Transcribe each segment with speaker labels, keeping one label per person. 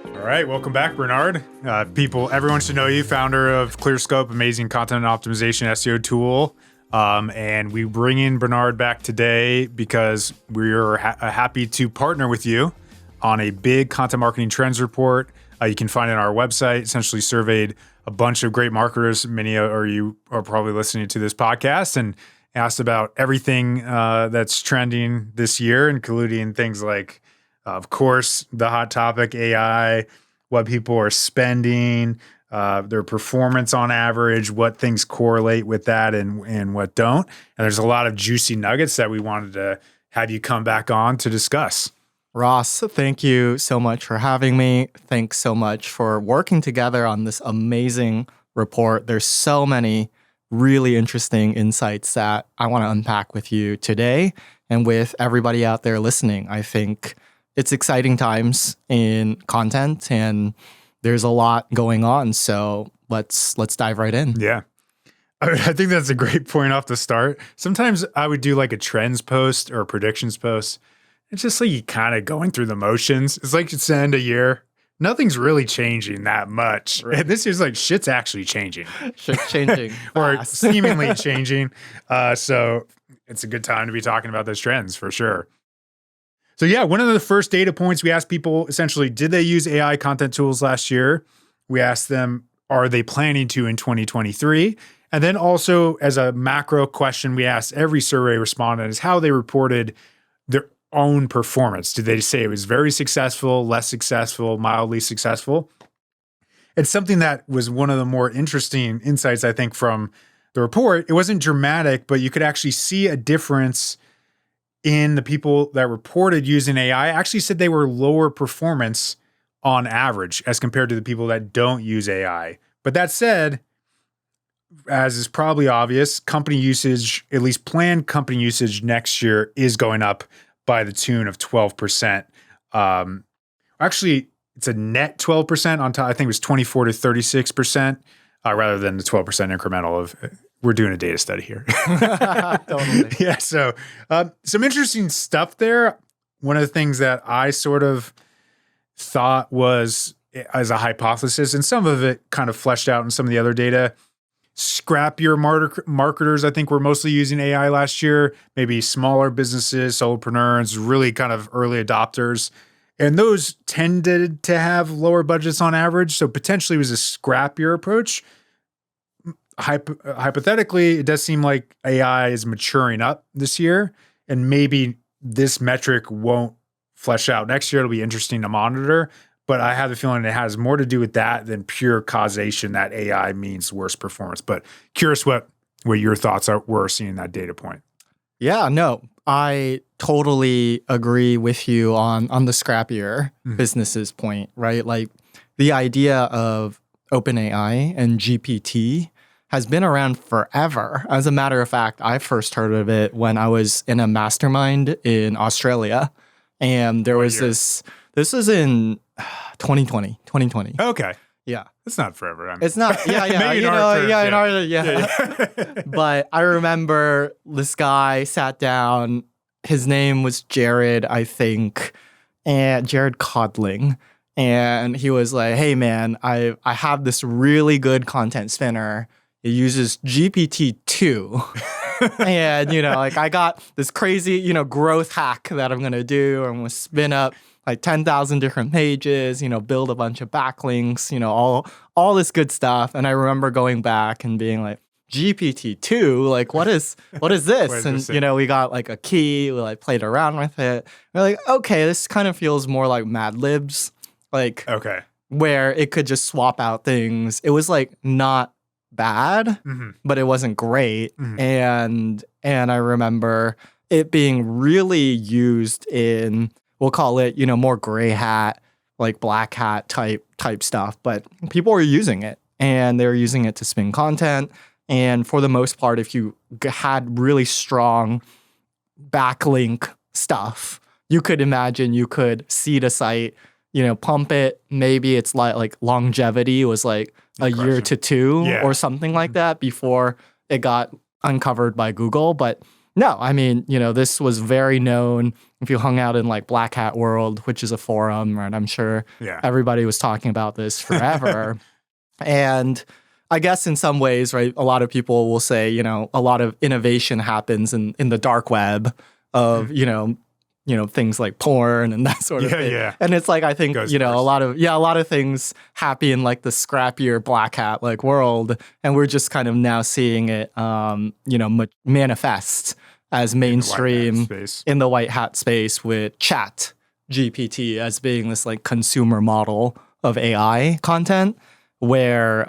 Speaker 1: All right, welcome back, Bernard. Everyone should know you, founder of ClearScope, amazing content optimization SEO tool. And we bring in Bernard back today because we're happy to partner with you on a big content marketing trends report. You can find it on our website. Essentially surveyed a bunch of great marketers. Many of you are probably listening to this podcast and asked about everything that's trending this year, including things like, of course, the hot topic, AI, what people are spending, their performance on average, what things correlate with that and what don't. And there's a lot of juicy nuggets that we wanted to have you come back on to discuss.
Speaker 2: Ross, thank you so much for having me. Thanks so much for working together on this amazing report. There's so many really interesting insights that I want to unpack with you today and with everybody out there listening. I think it's exciting times in content and there's a lot going on. So let's dive right in.
Speaker 1: Yeah. I think that's a great point off the start. Sometimes I would do like a trends post or a predictions post. It's just like you kind of going through the motions. It's like it's the end of year. Nothing's really changing that much. Right. This year's like shit's actually changing.
Speaker 2: Shit's changing.
Speaker 1: Or seemingly changing. So it's a good time to be talking about those trends for sure. So yeah, one of the first data points we asked people essentially, did they use AI content tools last year? We asked them, are they planning to in 2023? And then also as a macro question, we asked every survey respondent is how they reported their own performance. Did they say it was very successful, less successful, mildly successful? It's something that was one of the more interesting insights, I think, from the report. It wasn't dramatic, but you could actually see a difference in the people that reported using AI. Actually said they were lower performance on average as compared to the people that don't use AI. But that said, as is probably obvious, company usage, at least planned company usage next year is going up by the tune of 12%. Actually, it's a net 12% on top. I think it was 24 to 36% rather than the 12% incremental of we're doing a data study here.
Speaker 2: Totally.
Speaker 1: Yeah. So some interesting stuff there. One of the things that I sort of thought was as a hypothesis, and some of it kind of fleshed out in some of the other data, scrappier marketers, I think, were mostly using AI last year, maybe smaller businesses, solopreneurs, really kind of early adopters. And those tended to have lower budgets on average. So potentially it was a scrappier approach. Hypothetically, it does seem like AI is maturing up this year, and maybe this metric won't flesh out next year. It'll be interesting to monitor, but I have the feeling it has more to do with that than pure causation that AI means worse performance. But curious what your thoughts were seeing that data point.
Speaker 2: Yeah, no, I totally agree with you on the scrappier businesses point, right? Like the idea of OpenAI and GPT has been around forever. As a matter of fact, I first heard of it when I was in a mastermind in Australia. And there was this was in 2020.
Speaker 1: Okay.
Speaker 2: Yeah.
Speaker 1: It's not forever.
Speaker 2: It's not, yeah. But I remember this guy sat down, his name was Jared, I think, and Jared Codling. And he was like, hey man, I have this really good content spinner. It uses GPT-2. And, like I got this crazy, growth hack that I'm going to do. I'm going to spin up like 10,000 different pages, build a bunch of backlinks, all this good stuff. And I remember going back and being like, GPT-2, like what is this? And, we got like a key, we like played around with it. We're like, okay, this kind of feels more like Mad Libs, like where it could just swap out things. It was like not bad, but it wasn't great. And I remember it being really used in, we'll call it, more gray hat, like black hat type stuff. But people were using it and they were using it to spin content. And for the most part, if you had really strong backlink stuff, you could imagine you could seed a site, pump it. Maybe it's like longevity was like a year to two or something like that before it got uncovered by Google. But No, I mean, this was very known if you hung out in like Black Hat World, which is a forum, right? I'm sure
Speaker 1: Yeah.
Speaker 2: everybody was talking about this forever. And I guess in some ways, right, a lot of people will say, a lot of innovation happens in the dark web of, things like porn and that sort of thing.
Speaker 1: Yeah.
Speaker 2: And it's like, I think,
Speaker 1: Goes
Speaker 2: a
Speaker 1: first.
Speaker 2: lot of things happen in like the scrappier Black Hat like world. And we're just kind of now seeing it, manifest as mainstream in the white hat space with Chat GPT as being this like consumer model of AI content where,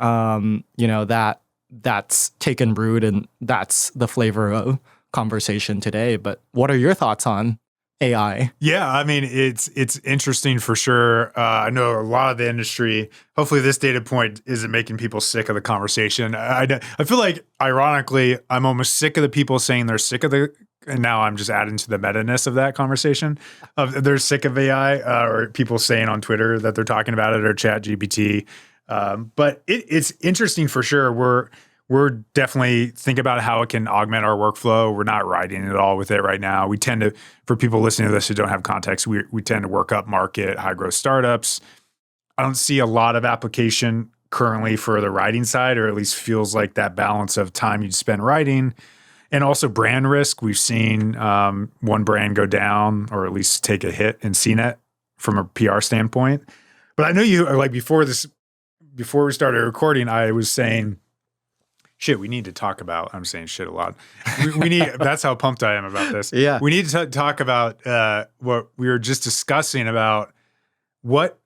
Speaker 2: that's taken root and that's the flavor of conversation today. But what are your thoughts on AI?
Speaker 1: Yeah, I mean, it's interesting for sure. I know a lot of the industry. Hopefully, this data point isn't making people sick of the conversation. I feel like, ironically, I'm almost sick of the people saying they're sick of and now I'm just adding to the meta-ness of that conversation. They're sick of AI, or people saying on Twitter that they're talking about it, or Chat GPT. But it's interesting for sure. We're definitely think about how it can augment our workflow. We're not riding it all with it right now. We tend to, for people listening to this who don't have context, we tend to work up market, high growth startups. I don't see a lot of application currently for the writing side, or at least feels like that balance of time you'd spend writing and also brand risk. We've seen one brand go down, or at least take a hit in CNET from a PR standpoint. But I know you, like before we started recording, I was saying, shit, we need to talk about, I'm saying shit a lot. We need, that's how pumped I am about this.
Speaker 2: Yeah.
Speaker 1: We need to talk about what we were just discussing about what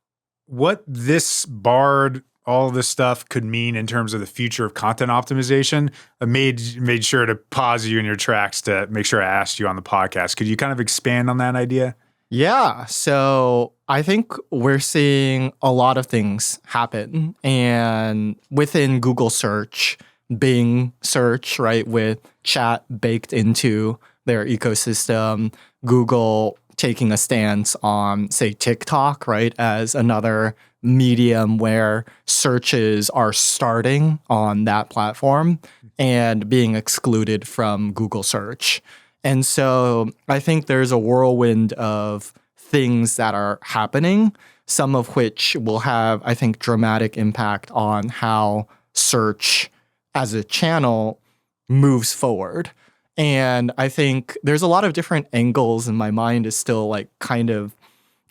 Speaker 1: this Bard, all this stuff could mean in terms of the future of content optimization. I made sure to pause you in your tracks to make sure I asked you on the podcast. Could you kind of expand on that idea?
Speaker 2: Yeah. So I think we're seeing a lot of things happen. And within Google search, Bing search, right, with chat baked into their ecosystem, Google taking a stance on, say, TikTok, right, as another medium where searches are starting on that platform and being excluded from Google search. And so I think there's a whirlwind of things that are happening, some of which will have, I think, dramatic impact on how search as a channel moves forward. And I think there's a lot of different angles, and my mind is still like kind of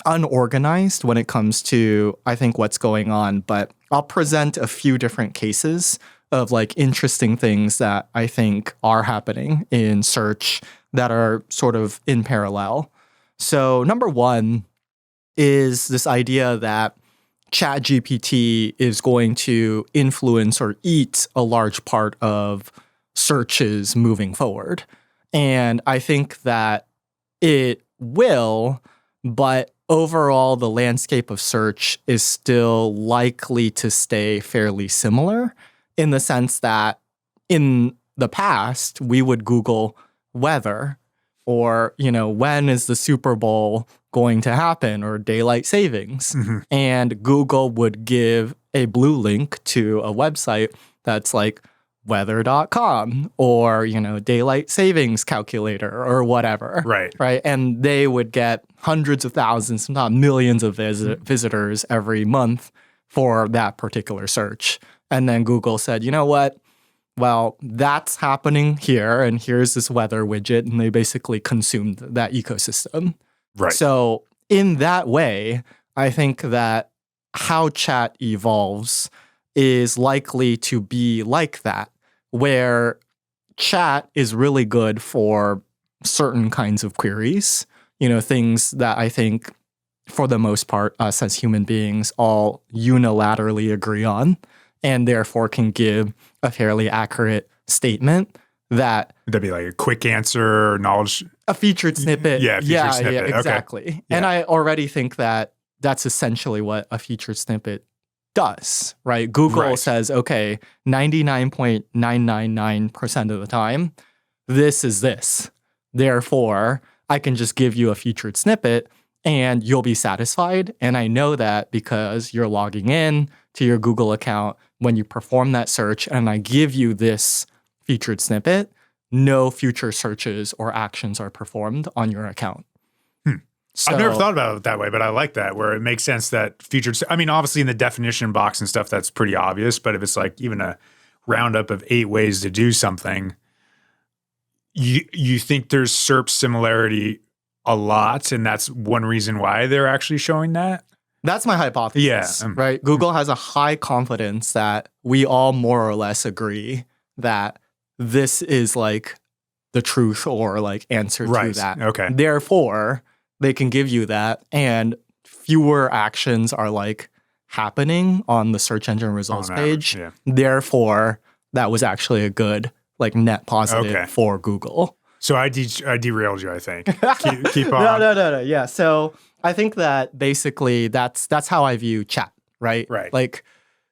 Speaker 2: unorganized when it comes to, I think, what's going on. But I'll present a few different cases of like interesting things that I think are happening in search that are sort of in parallel. So number one is this idea that ChatGPT is going to influence or eat a large part of searches moving forward. And I think that it will, but overall, the landscape of search is still likely to stay fairly similar in the sense that in the past, we would Google weather or, when is the Super Bowl going to happen, or daylight savings. Mm-hmm. And Google would give a blue link to a website that's like weather.com or, daylight savings calculator or whatever. Right. And they would get hundreds of thousands, sometimes millions of visitors every month for that particular search. And then Google said, you know what? Well, that's happening here, and here's this weather widget, and they basically consumed that ecosystem.
Speaker 1: Right.
Speaker 2: So in that way, I think that how chat evolves is likely to be like that, where chat is really good for certain kinds of queries, things that I think for the most part, us as human beings all unilaterally agree on, and therefore can give a fairly accurate statement that...
Speaker 1: That'd be like a quick answer, or knowledge...
Speaker 2: A featured snippet.
Speaker 1: Yeah, snippet.
Speaker 2: Yeah, exactly. Okay. And I already think that that's essentially what a featured snippet does, right? Google says, okay, 99.999% of the time, this is this. Therefore, I can just give you a featured snippet and you'll be satisfied. And I know that because you're logging in to your Google account when you perform that search and I give you this featured snippet, no future searches or actions are performed on your account. So,
Speaker 1: I've never thought about it that way, but I like that, where it makes sense that featured. I mean, obviously in the definition box and stuff, that's pretty obvious. But if it's like even a roundup of 8 ways to do something, you think there's SERP similarity a lot, and that's one reason why they're actually showing that?
Speaker 2: That's my hypothesis,
Speaker 1: Yeah.
Speaker 2: right? Google has a high confidence that we all more or less agree that this is like the truth or like answer to that.
Speaker 1: Okay.
Speaker 2: Therefore, they can give you that, and fewer actions are like happening on the search engine results page.
Speaker 1: Yeah.
Speaker 2: Therefore, that was actually a good like net positive for Google.
Speaker 1: So I derailed you, I think. Keep on.
Speaker 2: No. Yeah. So I think that basically that's how I view chat, right?
Speaker 1: Right.
Speaker 2: Like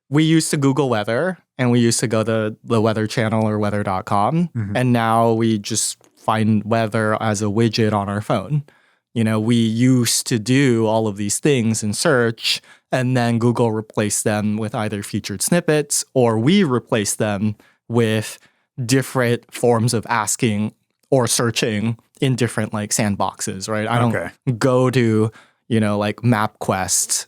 Speaker 2: we used to Google weather and we used to go to the weather channel or weather.com. And now we just find weather as a widget on our phone. You know, we used to do all of these things in search, and then Google replaced them with either featured snippets, or we replaced them with different forms of asking or searching in different like sandboxes, right? I don't go to, you know, like MapQuest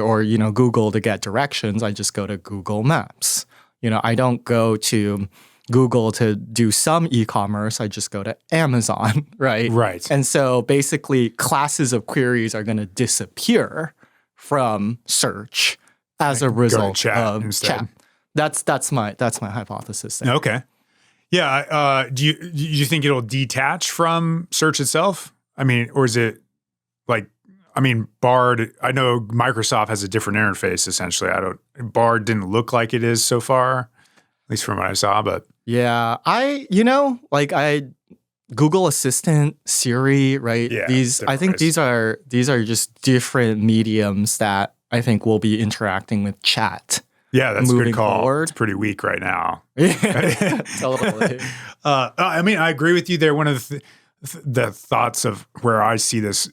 Speaker 2: or, you know, Google to get directions. I just go to Google Maps. You know, I don't go to Google to do some e-commerce. I just go to Amazon, right?
Speaker 1: Right.
Speaker 2: And so basically classes of queries are going to disappear from search as a result of chat. That's my hypothesis there.
Speaker 1: Okay. Yeah. Do you think it'll detach from search itself? I mean, or is it like, I mean, Bard, I know Microsoft has a different interface essentially. Bard didn't look like it is so far, at least from what I saw, but.
Speaker 2: Yeah, Google Assistant, Siri, right?
Speaker 1: Yeah,
Speaker 2: I think these are just different mediums that I think will be interacting with chat.
Speaker 1: Yeah, that's a good call.
Speaker 2: Forward.
Speaker 1: It's pretty weak right now.
Speaker 2: Yeah, totally.
Speaker 1: I mean, I agree with you there. One of the thoughts of where I see this,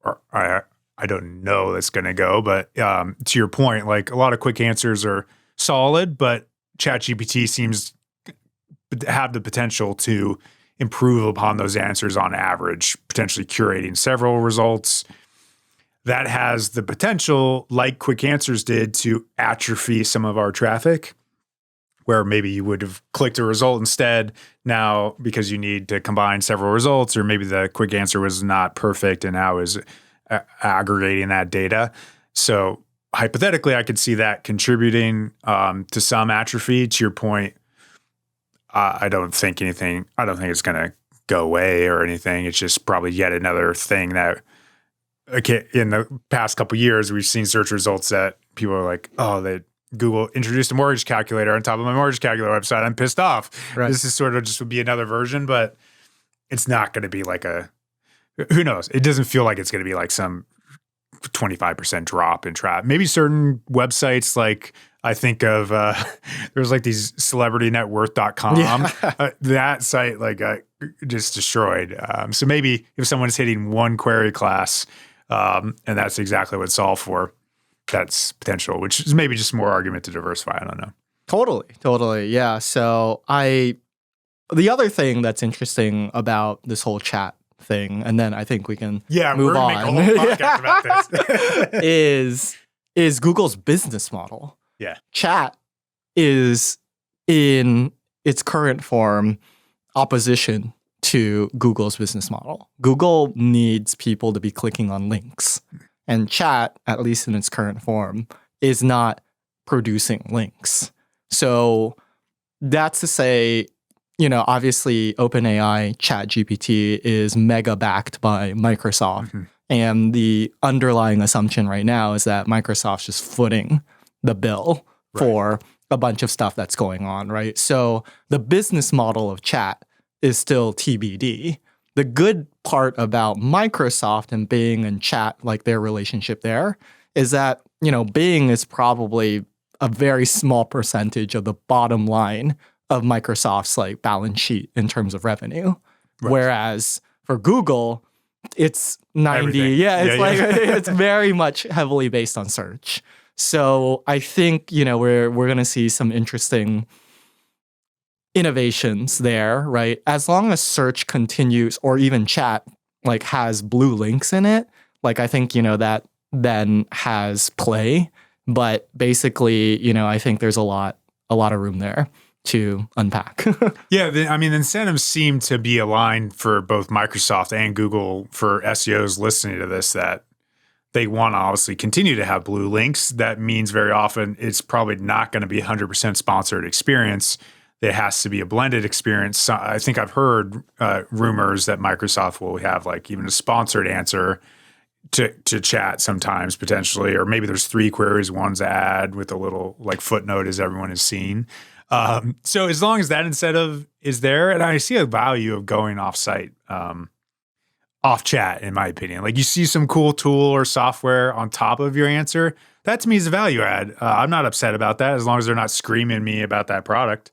Speaker 1: or I don't know that's going to go, but to your point, like a lot of quick answers are solid, but ChatGPT seems to have the potential to improve upon those answers on average, potentially curating several results. That has the potential, like quick answers did, to atrophy some of our traffic, where maybe you would have clicked a result instead now because you need to combine several results, or maybe the quick answer was not perfect and now is aggregating that data. So hypothetically, I could see that contributing to some atrophy. To your point, I don't think it's going to go away or anything. It's just probably yet another thing that, in the past couple of years, we've seen search results that people are like, oh, that Google introduced a mortgage calculator on top of my mortgage calculator website. I'm pissed off. Right. This is sort of just would be another version, but it's not going to be like who knows? It doesn't feel like it's going to be like some 25% drop in traffic. Maybe certain websites, like I think of there's like these celebritynetworth.com.
Speaker 2: Yeah.
Speaker 1: That site like just destroyed. So maybe if someone's hitting one query class, and that's exactly what it's solved for, that's potential, which is maybe just more argument to diversify. I don't know.
Speaker 2: Totally. Yeah. So the other thing that's interesting about this whole chat thing, and then I think we can move on.
Speaker 1: Make a whole podcast about this.
Speaker 2: is Google's business model.
Speaker 1: Yeah.
Speaker 2: Chat is in its current form opposition to Google's business model. Google needs people to be clicking on links, and chat, at least in its current form, is not producing links. So that's to say, obviously OpenAI ChatGPT is mega backed by Microsoft. Mm-hmm. And the underlying assumption right now is that Microsoft's just footing the bill for a bunch of stuff that's going on, right? So the business model of chat is still TBD. The good part about Microsoft and Bing and chat, like their relationship there, is that, Bing is probably a very small percentage of the bottom line of Microsoft's like balance sheet in terms of revenue. Right. Whereas for Google, it's 90.
Speaker 1: Everything.
Speaker 2: It's very much heavily based on search. So I think, we're going to see some interesting innovations there, right? As long as search continues or even chat like has blue links in it, like I think, that then has play. But basically, I think there's a lot of room there to unpack.
Speaker 1: Yeah, the incentives seem to be aligned for both Microsoft and Google for SEOs listening to this, that they want to obviously continue to have blue links. That means very often it's probably not going to be 100% sponsored experience. There has to be a blended experience. So I think I've heard rumors that Microsoft will have like even a sponsored answer to chat sometimes potentially, or maybe there's 3 queries, one's ad with a little like footnote as everyone has seen. So as long as that incentive is there, and I see a value of going off-site, off chat, in my opinion. Like you see some cool tool or software on top of your answer, that to me is a value add. I'm not upset about that as long as they're not screaming me about that product.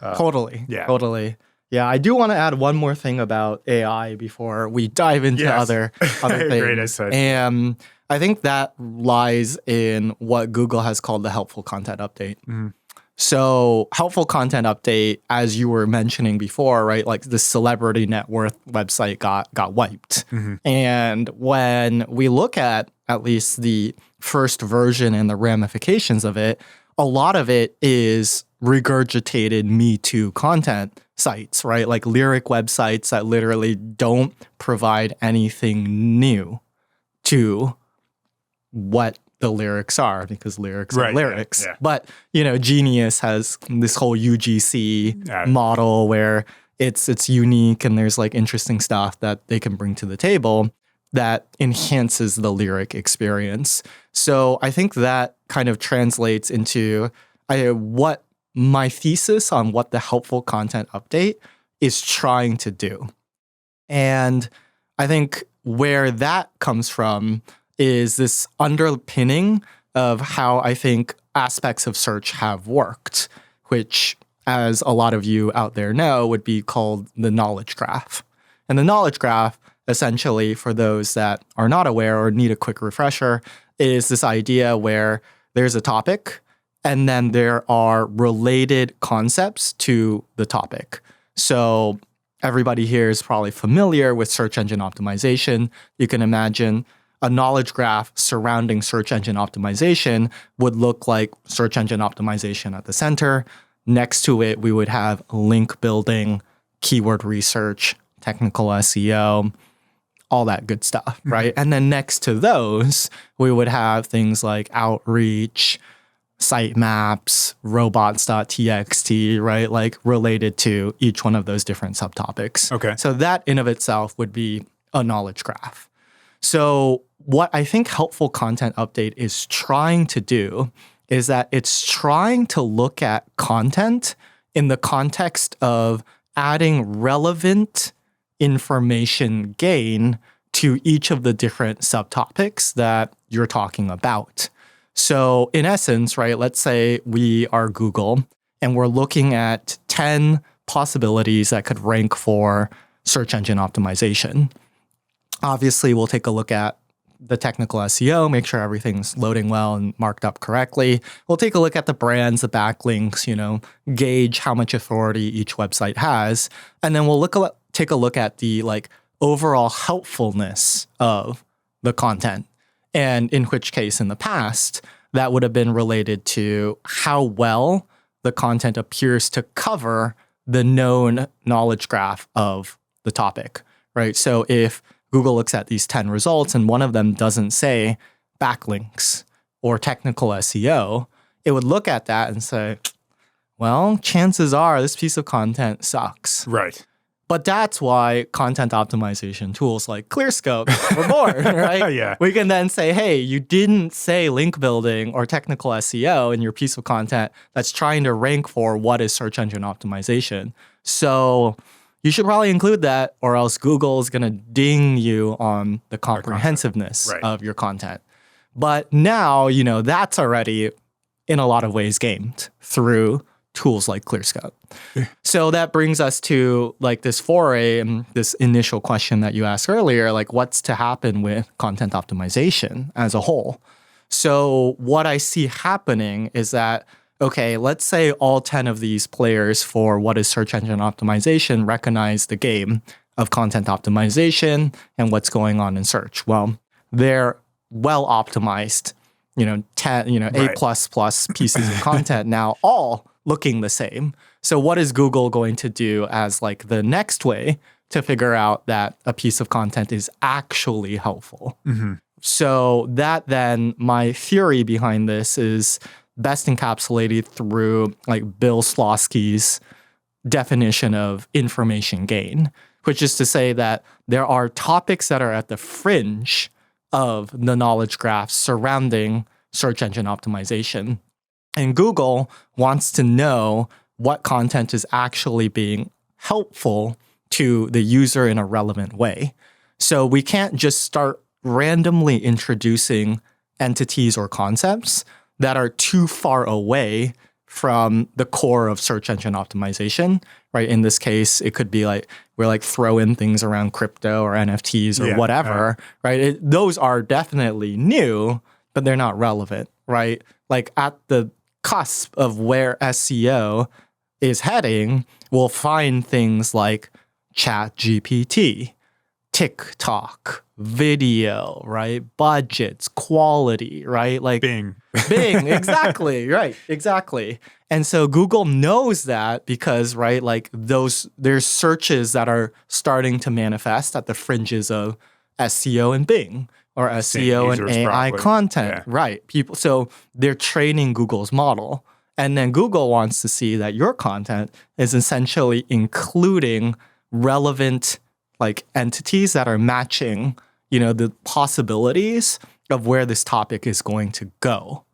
Speaker 2: Totally.
Speaker 1: Yeah.
Speaker 2: Totally. Yeah, I do want to add one more thing about AI before we dive into other things.
Speaker 1: Great insight.
Speaker 2: And I think that lies in what Google has called the helpful content update.
Speaker 1: Mm-hmm.
Speaker 2: So helpful content update, as you were mentioning before, right? Like the celebrity net worth website got wiped.
Speaker 1: Mm-hmm.
Speaker 2: And when we look at least the first version and the ramifications of it, a lot of it is regurgitated Me Too content sites, right? Like lyric websites that literally don't provide anything new to what the lyrics are, because lyrics are lyrics.
Speaker 1: Yeah.
Speaker 2: But, Genius has this whole UGC model where it's unique and there's like interesting stuff that they can bring to the table that enhances the lyric experience. So I think that kind of translates into what my thesis on what the helpful content update is trying to do. And I think where that comes from is this underpinning of how I think aspects of search have worked, which, as a lot of you out there know, would be called the knowledge graph. And the knowledge graph, essentially, for those that are not aware or need a quick refresher, is this idea where there's a topic and then there are related concepts to the topic. So everybody here is probably familiar with search engine optimization. You can imagine a knowledge graph surrounding search engine optimization would look like search engine optimization at the center. Next to it, we would have link building, keyword research, technical SEO, all that good stuff, right? And then next to those, we would have things like outreach, sitemaps, robots.txt, right? Like related to each one of those different subtopics.
Speaker 1: Okay.
Speaker 2: So that in of itself would be a knowledge graph. So what I think helpful content update is trying to do is that it's trying to look at content in the context of adding relevant information gain to each of the different subtopics that you're talking about. So in essence, right, let's say we are Google and we're looking at 10 possibilities that could rank for search engine optimization. Obviously, we'll take a look at the technical SEO, make sure everything's loading well and marked up correctly. We'll take a look at the brands, the backlinks, gauge how much authority each website has. And then we'll take a look at the overall helpfulness of the content. And in which case, in the past, that would have been related to how well the content appears to cover the known knowledge graph of the topic, right? So if Google looks at these 10 results and one of them doesn't say backlinks or technical SEO, it would look at that and say, well, chances are this piece of content sucks.
Speaker 1: Right.
Speaker 2: But that's why content optimization tools like ClearScope were born, right?
Speaker 1: Yeah.
Speaker 2: We can then say, hey, you didn't say link building or technical SEO in your piece of content that's trying to rank for what is search engine optimization. So you should probably include that, or else Google is going to ding you on the comprehensiveness of your content. But now, that's already in a lot of ways gamed through tools like ClearScope. So that brings us to this foray and this initial question that you asked earlier, what's to happen with content optimization as a whole? So what I see happening is that, okay, let's say all 10 of these players for what is search engine optimization recognize the game of content optimization and what's going on in search. Well, they're well optimized, 10, A++ pieces of content now, all looking the same. So what is Google going to do as like the next way to figure out that a piece of content is actually helpful?
Speaker 1: Mm-hmm.
Speaker 2: So that then, my theory behind this is best encapsulated through like Bill Slawski's definition of information gain, which is to say that there are topics that are at the fringe of the knowledge graph surrounding search engine optimization. And Google wants to know what content is actually being helpful to the user in a relevant way. So we can't just start randomly introducing entities or concepts that are too far away from the core of search engine optimization, right? In this case, it could be like we're like throwing things around crypto or NFTs or whatever, right? Those are definitely new, but they're not relevant, right? Like at the cusp of where SEO is heading, we'll find things like ChatGPT, TikTok, video, right? Budgets, quality, right? Like
Speaker 1: Bing,
Speaker 2: exactly, right, exactly. And so Google knows that because, right, like there's searches that are starting to manifest at the fringes of SEO and Bing or SEO and AI content, right? So they're training Google's model. And then Google wants to see that your content is essentially including relevant like entities that are matching, the possibilities of where this topic is going to go.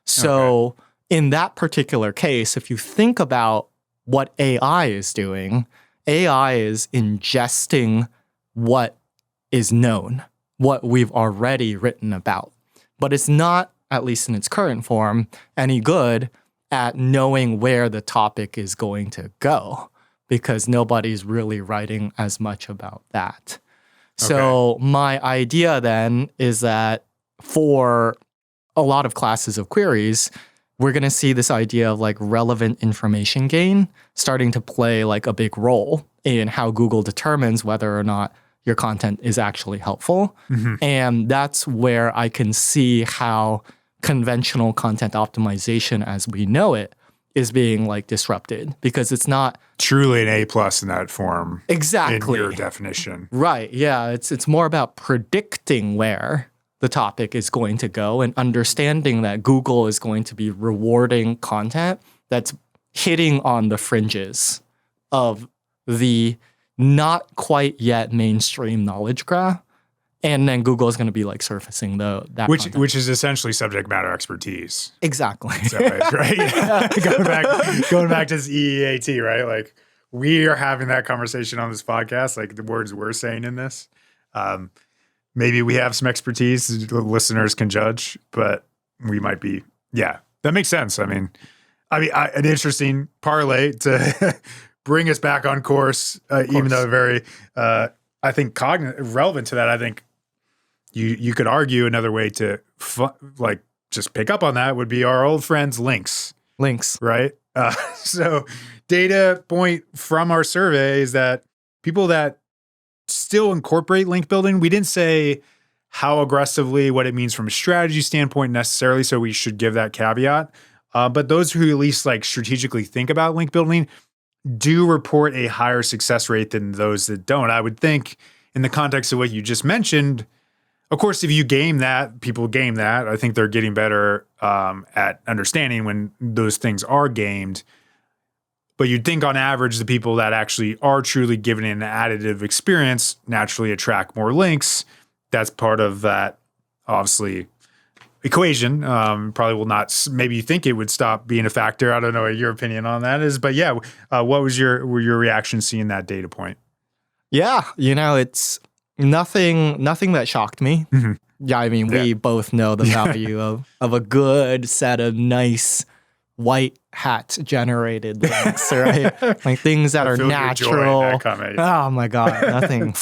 Speaker 2: So in that particular case, if you think about what AI is doing, AI is ingesting what is known, what we've already written about. But it's not, at least in its current form, any good at knowing where the topic is going to go, because nobody's really writing as much about that. So my idea then is that for a lot of classes of queries, we're going to see this idea of like relevant information gain starting to play like a big role in how Google determines whether or not your content is actually helpful. Mm-hmm. And that's where I can see how conventional content optimization as we know it is being like disrupted, because it's not
Speaker 1: truly an A+ in that form.
Speaker 2: Exactly.
Speaker 1: In your definition.
Speaker 2: Right. Yeah. It's more about predicting where the topic is going to go and understanding that Google is going to be rewarding content that's hitting on the fringes of the not quite yet mainstream knowledge graph. And then Google is going to be like surfacing that
Speaker 1: which is essentially subject matter expertise.
Speaker 2: Exactly.
Speaker 1: So, right? Yeah. going back to this EEAT, right? Like we are having that conversation on this podcast, like the words we're saying in this. Maybe we have some expertise, the listeners can judge, but we might be, that makes sense. I mean, an interesting parlay to bring us back on course, even though very, I think relevant to that. I think you could argue another way to just pick up on that would be our old friends links, right? So data point from our survey is that people that still incorporate link building, we didn't say how aggressively, what it means from a strategy standpoint necessarily, so we should give that caveat. But those who at least like strategically think about link building do report a higher success rate than those that don't. I would think in the context of what you just mentioned, of course, if you game that, people game that. I think they're getting better at understanding when those things are gamed. But you'd think on average, the people that actually are truly giving an additive experience naturally attract more links. That's part of that, obviously, equation. Probably will not, maybe you think it would stop being a factor. I don't know what your opinion on that is. But yeah, what was your reaction seeing that data point?
Speaker 2: Yeah, it's nothing that shocked me. Mm-hmm. Yeah, I mean, we both know the value of a good set of nice white hat generated links, right? Like things that are natural.
Speaker 1: That
Speaker 2: oh my God, nothing.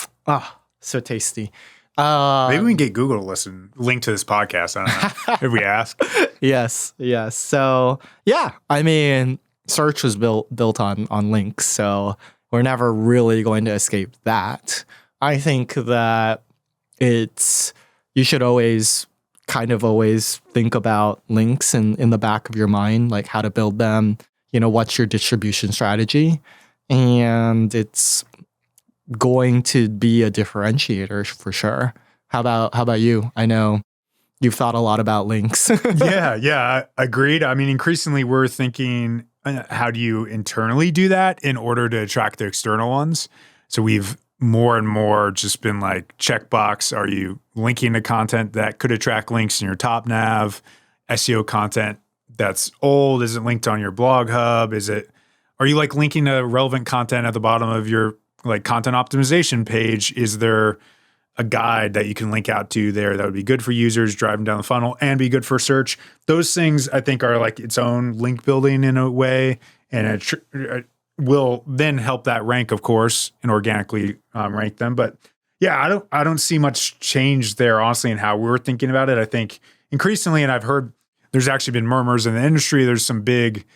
Speaker 2: So tasty.
Speaker 1: Maybe we can get Google to link to this podcast. I don't know if we ask.
Speaker 2: Yes. So yeah, I mean, search was built on links, so we're never really going to escape that. I think that you should always think about links in the back of your mind, like how to build them, what's your distribution strategy, and it's going to be a differentiator for sure. How about you? I know you've thought a lot about links.
Speaker 1: Yeah, agreed. I mean, increasingly we're thinking, how do you internally do that in order to attract the external ones? So we've more and more just been like, checkbox, are you linking to content that could attract links in your top nav? SEO content that's old, is it linked on your blog hub? Are you like linking to relevant content at the bottom of your like content optimization page? Is there a guide that you can link out to there that would be good for users driving down the funnel and be good for search? Those things I think are like its own link building in a way, and it will then help that rank, of course, and organically rank them. But yeah, I don't see much change there, honestly, in how we're thinking about it. I think increasingly, and I've heard there's actually been murmurs in the industry, there's some big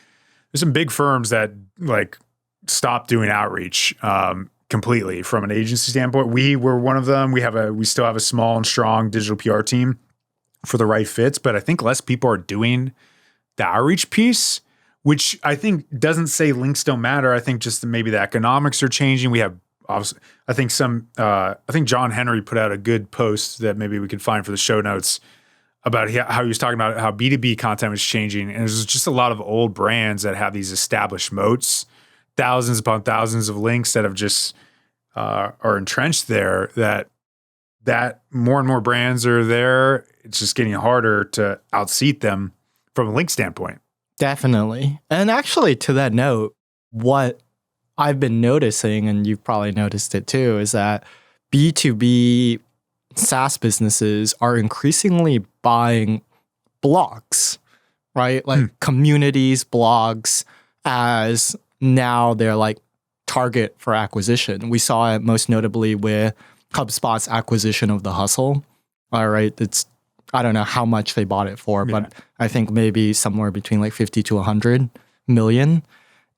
Speaker 1: firms that like stop doing outreach completely from an agency standpoint. We were one of them. We still have a small and strong digital PR team for the right fits, but I think less people are doing the outreach piece, which I think doesn't say links don't matter. I think just maybe the economics are changing. We have obviously, I think John Henry put out a good post that maybe we could find for the show notes about how he was talking about how B2B content was changing. And there's just a lot of old brands that have these established moats, thousands upon thousands of links that have just are entrenched there, that more and more brands are there. It's just getting harder to outseat them from a link standpoint.
Speaker 2: Definitely. And actually, to that note, what I've been noticing, and you've probably noticed it too, is that B2B SaaS businesses are increasingly buying blogs, right? Like communities, blogs, as now they're like target for acquisition. We saw it most notably with HubSpot's acquisition of The Hustle. All right. I don't know how much they bought it for, but I think maybe somewhere between like 50 to 100 million.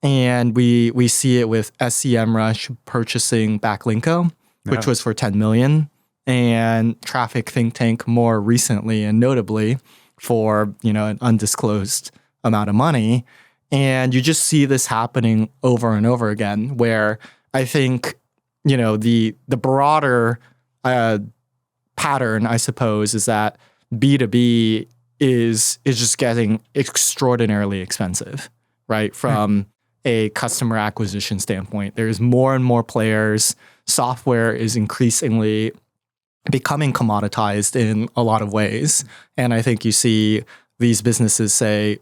Speaker 2: And we see it with SEMrush purchasing Backlinko, which was for 10 million, and Traffic Think Tank more recently and notably for, an undisclosed amount of money. And you just see this happening over and over again, where I think, the broader pattern, I suppose, is that B2B is just getting extraordinarily expensive, right? From a customer acquisition standpoint, there's more and more players. Software is increasingly becoming commoditized in a lot of ways. And I think you see these businesses say,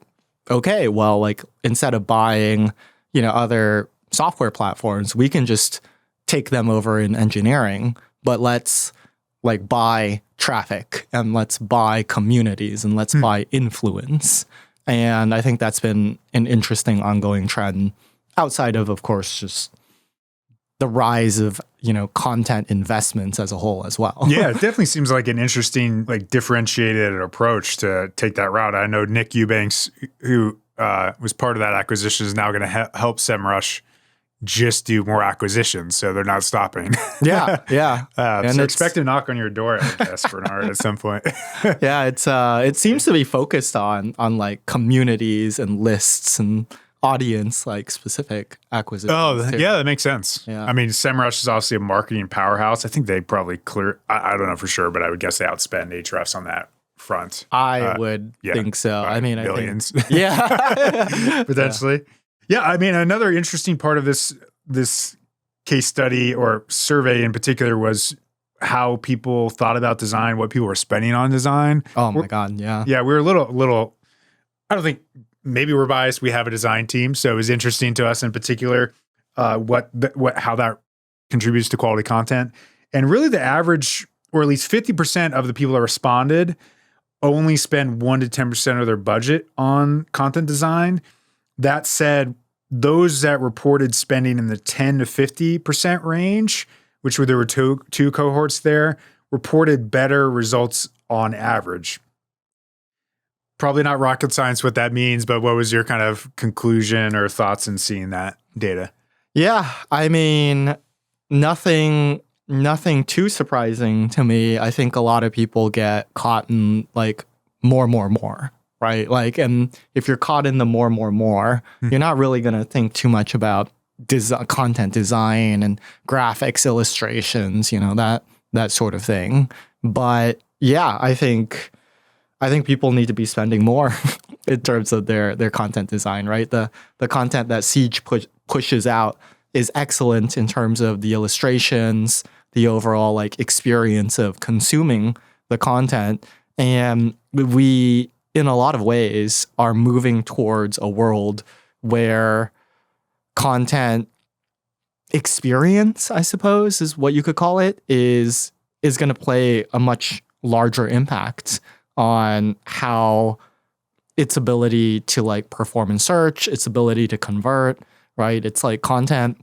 Speaker 2: okay, well, like instead of buying, other software platforms, we can just take them over in engineering, but let's like buy traffic and let's buy communities and let's buy influence. And I think that's been an interesting ongoing trend outside of course, just the rise of, content investments as a whole as well.
Speaker 1: Yeah, it definitely seems like an interesting, like differentiated approach to take that route. I know Nick Eubanks, who was part of that acquisition, is now going to help SEMrush just do more acquisitions, so they're not stopping.
Speaker 2: Yeah.
Speaker 1: And so expect a knock on your door, I guess, Bernard, at some point.
Speaker 2: Yeah, it seems to be focused on like communities and lists and audience like specific acquisitions.
Speaker 1: Oh,
Speaker 2: too.
Speaker 1: yeah, that makes sense.
Speaker 2: Yeah.
Speaker 1: I mean, SEMrush is obviously a marketing powerhouse. I think they probably I don't know for sure, but I would guess they outspend Ahrefs on that front.
Speaker 2: I would think so. I mean,
Speaker 1: billions.
Speaker 2: I think, yeah.
Speaker 1: Potentially. Yeah, I mean, another interesting part of this case study or survey in particular was how people thought about design, what people were spending on design.
Speaker 2: Oh my God, yeah.
Speaker 1: Yeah, we're a little, I don't think, maybe we're biased. We have a design team, so it was interesting to us in particular how that contributes to quality content. And really the average, or at least 50% of the people that responded only spend 1 to 10% of their budget on content design. That said, those that reported spending in the 10 to 50% range, which there were two cohorts there, reported better results on average. Probably not rocket science what that means, but what was your kind of conclusion or thoughts in seeing that data?
Speaker 2: Yeah, I mean, nothing too surprising to me. I think a lot of people get caught in like more, right? Like, and if you're caught in the more, you're not really going to think too much about content design and graphics, illustrations, that sort of thing. But yeah, I think people need to be spending more in terms of their content design, right? The content that Siege pushes out is excellent in terms of the illustrations, the overall like experience of consuming the content. And we, in a lot of ways, are moving towards a world where content experience, I suppose, is what you could call it, is going to play a much larger impact on how its ability to like perform in search, its ability to convert, right? It's like content.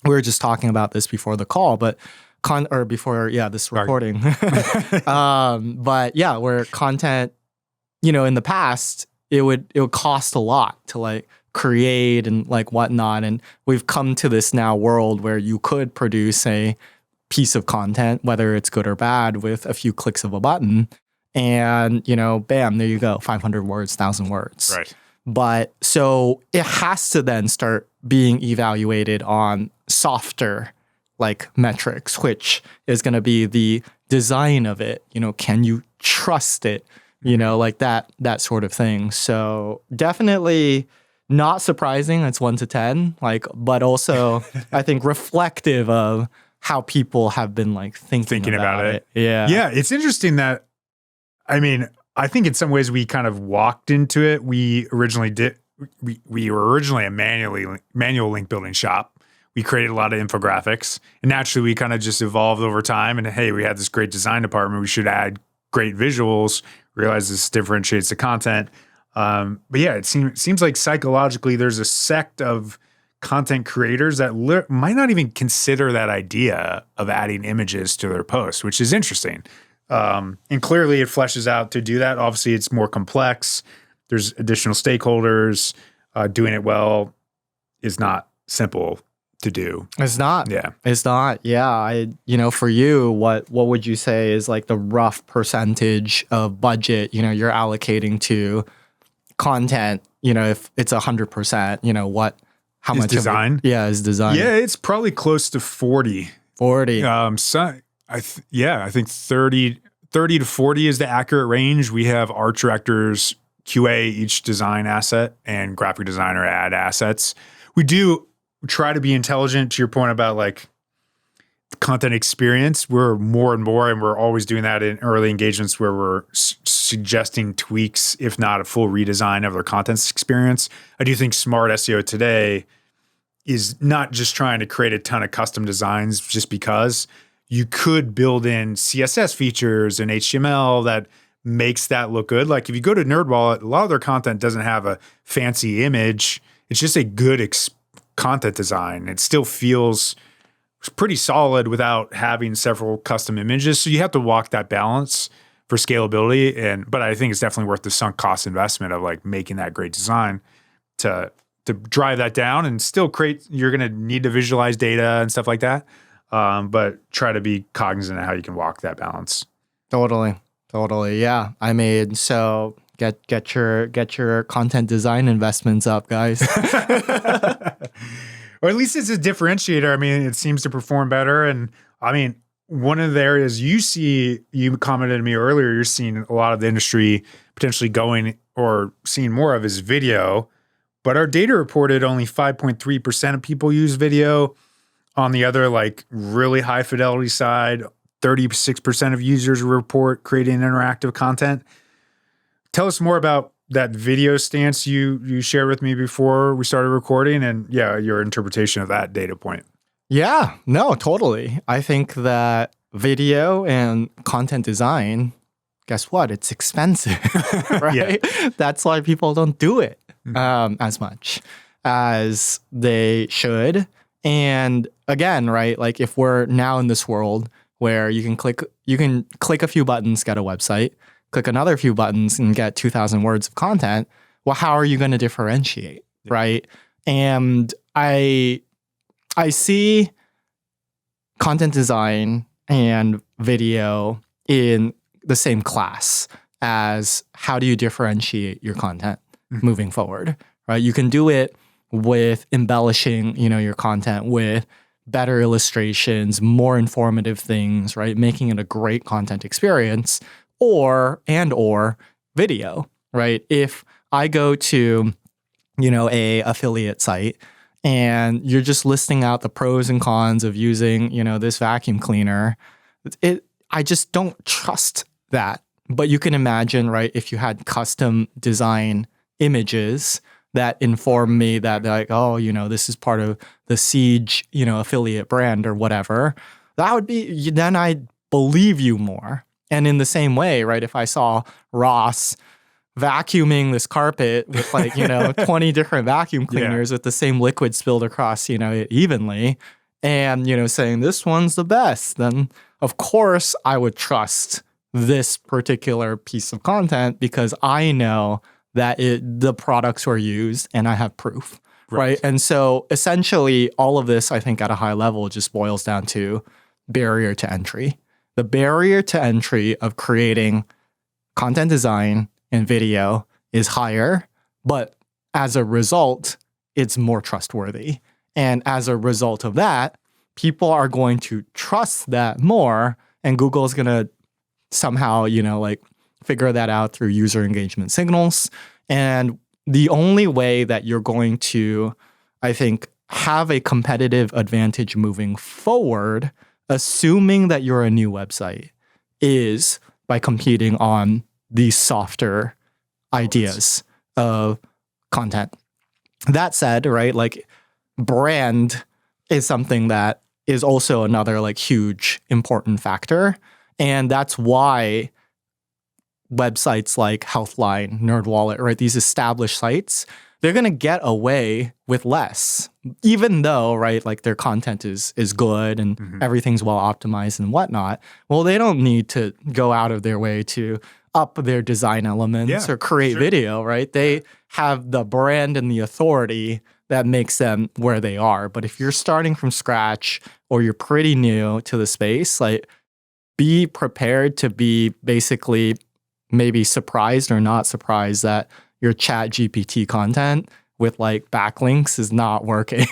Speaker 2: We were just talking about this before the call, but this recording. But yeah, where content, in the past, it would cost a lot to like create and like whatnot. And we've come to this now world where you could produce a piece of content, whether it's good or bad, with a few clicks of a button. And, bam, there you go, 500 words, 1,000 words.
Speaker 1: Right.
Speaker 2: But so it has to then start being evaluated on softer like metrics, which is going to be the design of it. Can you trust it? Like that sort of thing. So definitely not surprising. It's 1 to 10, but also I think reflective of how people have been like thinking about it. Yeah.
Speaker 1: Yeah. It's interesting that, I think in some ways we kind of walked into it. We were originally a manual link building shop. We created a lot of infographics, and naturally we kind of just evolved over time. And hey, we had this great design department. We should add great visuals. Realize this differentiates the content. But yeah, it seems like psychologically there's a sect of content creators that might not even consider that idea of adding images to their posts, which is interesting. And clearly it fleshes out to do that. Obviously it's more complex. There's additional stakeholders. Doing it well is not simple to do.
Speaker 2: It's not.
Speaker 1: Yeah.
Speaker 2: It's not. Yeah. For you, what would you say is like the rough percentage of budget, you're allocating to content, if it's 100%, how much
Speaker 1: design?
Speaker 2: Is design.
Speaker 1: Yeah. It's probably close to 40.
Speaker 2: 40.
Speaker 1: I think 30 to 40 is the accurate range. We have art directors QA each design asset and graphic designer add assets. We do try to be intelligent to your point about like content experience. We're more and more, and we're always doing that in early engagements where we're suggesting tweaks, if not a full redesign of their content experience. I do think smart SEO today is not just trying to create a ton of custom designs just because. You could build in CSS features and HTML that makes that look good. Like if you go to NerdWallet, a lot of their content doesn't have a fancy image. It's just a good content design. It still feels pretty solid without having several custom images. So you have to walk that balance for scalability. But I think it's definitely worth the sunk cost investment of like making that great design to drive that down and still create. You're going to need to visualize data and stuff like that. But try to be cognizant of how you can walk that balance.
Speaker 2: Totally. Yeah. So get your content design investments up, guys.
Speaker 1: Or at least it's a differentiator. It seems to perform better. And one of the areas you commented to me earlier, you're seeing a lot of the industry potentially going or seeing more of is video. But our data reported only 5.3% of people use video. On the other, like really high fidelity side, 36% of users report creating interactive content. Tell us more about that video stance you shared with me before we started recording, and your interpretation of that data point.
Speaker 2: Yeah, no, totally. I think that video and content design, guess what? It's expensive, right? Yeah. That's why people don't do it as much as they should. And again, right, like if we're now in this world where you can click a few buttons, get a website, click another few buttons and get 2,000 words of content. Well, how are you going to differentiate, right? And I see content design and video in the same class as how do you differentiate your content moving forward, right? You can do it with embellishing, your content with better illustrations, more informative things, right? Making it a great content experience, or video, right? If I go to, a affiliate site and you're just listing out the pros and cons of using, this vacuum cleaner, I just don't trust that. But you can imagine, right, if you had custom design images that inform me that they're like, oh, this is part of the Siege, affiliate brand or whatever, that would be, then I'd believe you more. And in the same way, right, if I saw Ross vacuuming this carpet with 20 different vacuum cleaners with the same liquid spilled across, it evenly, and, saying this one's the best, then of course I would trust this particular piece of content because I know that the products were used and I have proof, right? And so essentially all of this, I think at a high level, just boils down to barrier to entry. The barrier to entry of creating content design and video is higher, but as a result, it's more trustworthy. And as a result of that, people are going to trust that more, and Google is going to somehow, figure that out through user engagement signals. And the only way that you're going to, I think, have a competitive advantage moving forward, assuming that you're a new website, is by competing on these softer ideas of content. That said, right, brand is something that is also another huge important factor. And that's why websites like Healthline, NerdWallet, right, these established sites, they're going to get away with less, even though, right, their content is good and everything's well optimized and whatnot. Well, they don't need to go out of their way to up their design elements or create video, right? They have the brand and the authority that makes them where they are. But if you're starting from scratch or you're pretty new to the space, be prepared to be basically maybe surprised or not surprised that your chat GPT content with backlinks is not working.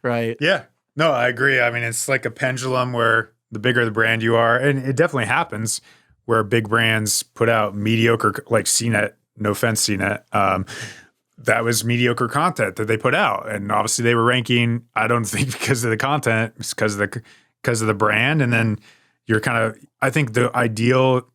Speaker 2: Right.
Speaker 1: Yeah. No, I agree. I mean, it's like a pendulum where the bigger the brand you are, and it definitely happens where big brands put out mediocre, like CNET, no offense, CNET, that was mediocre content that they put out. And obviously they were ranking, I don't think because of the content, it's because of the brand. And then you're I think the ideal,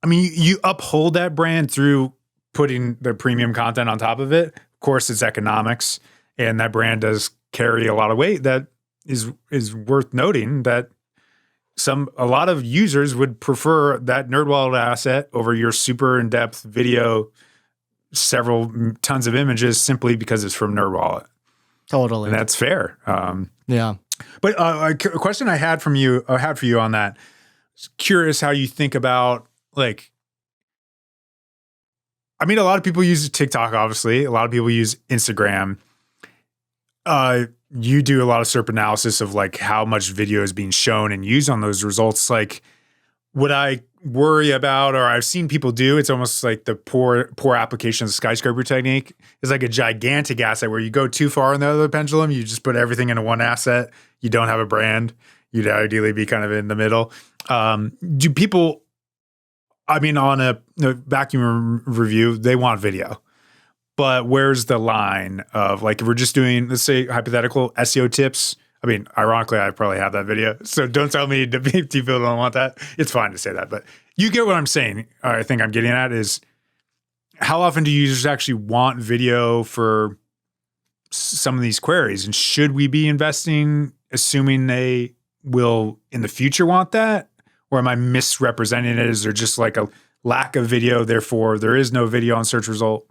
Speaker 1: you uphold that brand through putting the premium content on top of it. Of course, it's economics, and that brand does carry a lot of weight. That is worth noting that a lot of users would prefer that NerdWallet asset over your super in-depth video, several tons of images, simply because it's from NerdWallet.
Speaker 2: Totally,
Speaker 1: and that's fair.
Speaker 2: Yeah.
Speaker 1: But a question I had for you on that. Curious how you think about a lot of people use TikTok, obviously. A lot of people use Instagram. You do a lot of SERP analysis of how much video is being shown and used on those results. Would I worry about, or I've seen people do, it's almost like the poor application of the skyscraper technique. It's like a gigantic asset where you go too far in the other pendulum. You just put everything into one asset. You don't have a brand. You'd ideally be kind of in the middle. Do people, on a vacuum review, they want video. But where's the line of if we're just doing, let's say, hypothetical SEO tips? Ironically, I probably have that video. So don't tell me people don't want that. It's fine to say that. But you get what I'm saying. I think I'm getting at is how often do users actually want video for some of these queries? And should we be investing, assuming they will in the future want that? Or am I misrepresenting it? Is there just a lack of video, therefore there is no video on search result?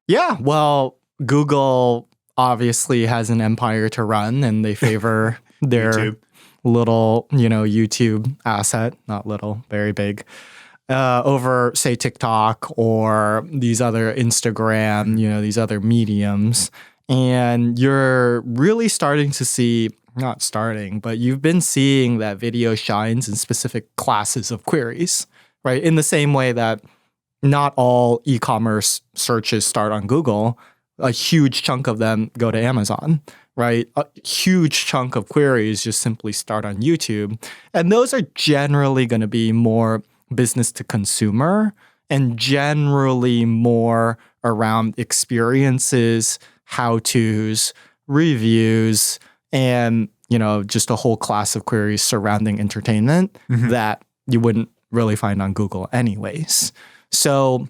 Speaker 2: Yeah, well, Google obviously has an empire to run, and they favor their little, YouTube asset, not little, very big, over, say, TikTok or these other Instagram, these other mediums. And you're really starting to see, not starting, but you've been seeing that video shines in specific classes of queries, right? In the same way that not all e-commerce searches start on Google, a huge chunk of them go to Amazon, right? A huge chunk of queries just simply start on YouTube. And those are generally going to be more business to consumer and generally more around experiences, how-tos, reviews, and, just a whole class of queries surrounding entertainment that you wouldn't really find on Google anyways. So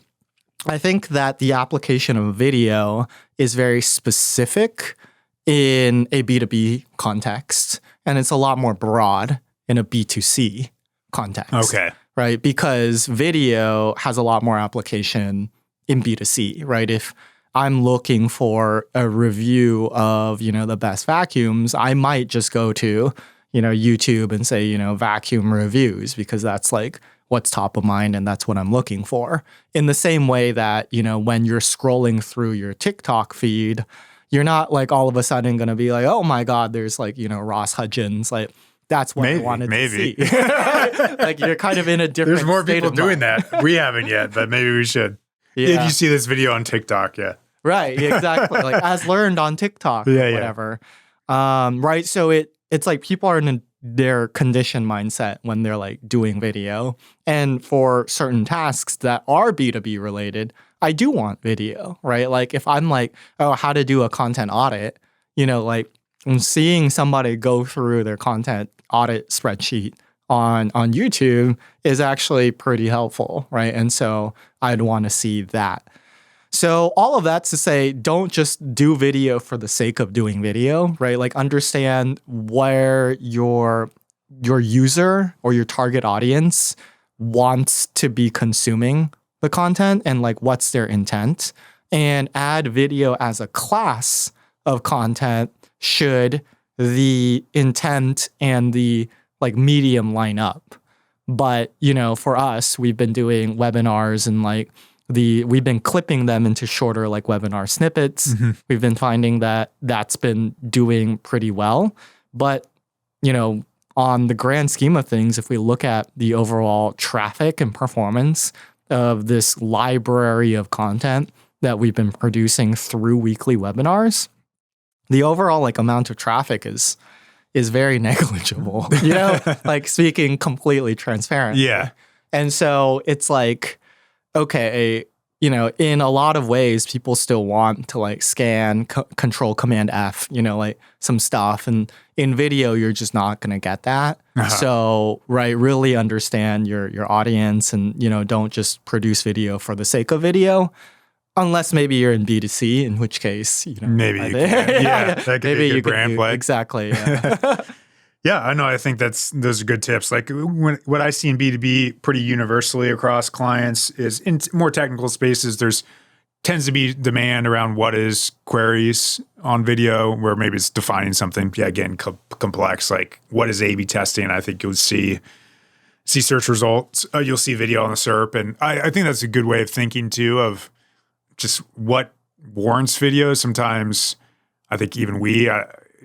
Speaker 2: I think that the application of video is very specific in a B2B context, and it's a lot more broad in a B2C context.
Speaker 1: Okay.
Speaker 2: Right? Because video has a lot more application in B2C, right? If I'm looking for a review of, the best vacuums, I might just go to, YouTube and say, vacuum reviews, because that's like what's top of mind and that's what I'm looking for. In the same way that, when you're scrolling through your TikTok feed, you're not like all of a sudden going to be like, oh my God, there's like, Ross Hudgens, like that's what I wanted to see. Like you're kind of in a different
Speaker 1: There's more
Speaker 2: state
Speaker 1: people
Speaker 2: of
Speaker 1: doing
Speaker 2: mind.
Speaker 1: that. We haven't yet, but maybe we should. If you see this video on TikTok, yeah.
Speaker 2: Right, exactly. Like as learned on TikTok or whatever. Right. So it's like people are in their conditioned mindset when they're like doing video. And for certain tasks that are B2B related, I do want video, right? Like if I'm like, oh, how to do a content audit, like I'm seeing somebody go through their content audit spreadsheet on YouTube is actually pretty helpful, right? And so I'd want to see that. So all of that's to say, don't just do video for the sake of doing video, right? Like understand where your user or your target audience wants to be consuming the content and like what's their intent, and add video as a class of content should the intent and the like medium line up. But, for us, we've been doing webinars and like we've been clipping them into shorter like webinar snippets. We've been finding that that's been doing pretty well. But, on the grand scheme of things, if we look at the overall traffic and performance of this library of content that we've been producing through weekly webinars, the overall like amount of traffic is very negligible, like speaking completely transparent.
Speaker 1: Yeah.
Speaker 2: And so it's like, okay, in a lot of ways, people still want to like scan, control command F, like some stuff. And in video, you're just not going to get that. So, right, really understand your audience and, don't just produce video for the sake of video. Unless maybe you're in B2C, in which case,
Speaker 1: maybe you can. Yeah, that could be a good brand play.
Speaker 2: Exactly. Yeah.
Speaker 1: Yeah, I know. I think those are good tips. Like what I see in B2B pretty universally across clients is in more technical spaces, there's tends to be demand around what is queries on video, where maybe it's defining something. Yeah, again, complex. Like what is A/B testing? I think you'll see search results. You'll see video on the SERP, and I think that's a good way of thinking too of just what warrants video. Sometimes I think even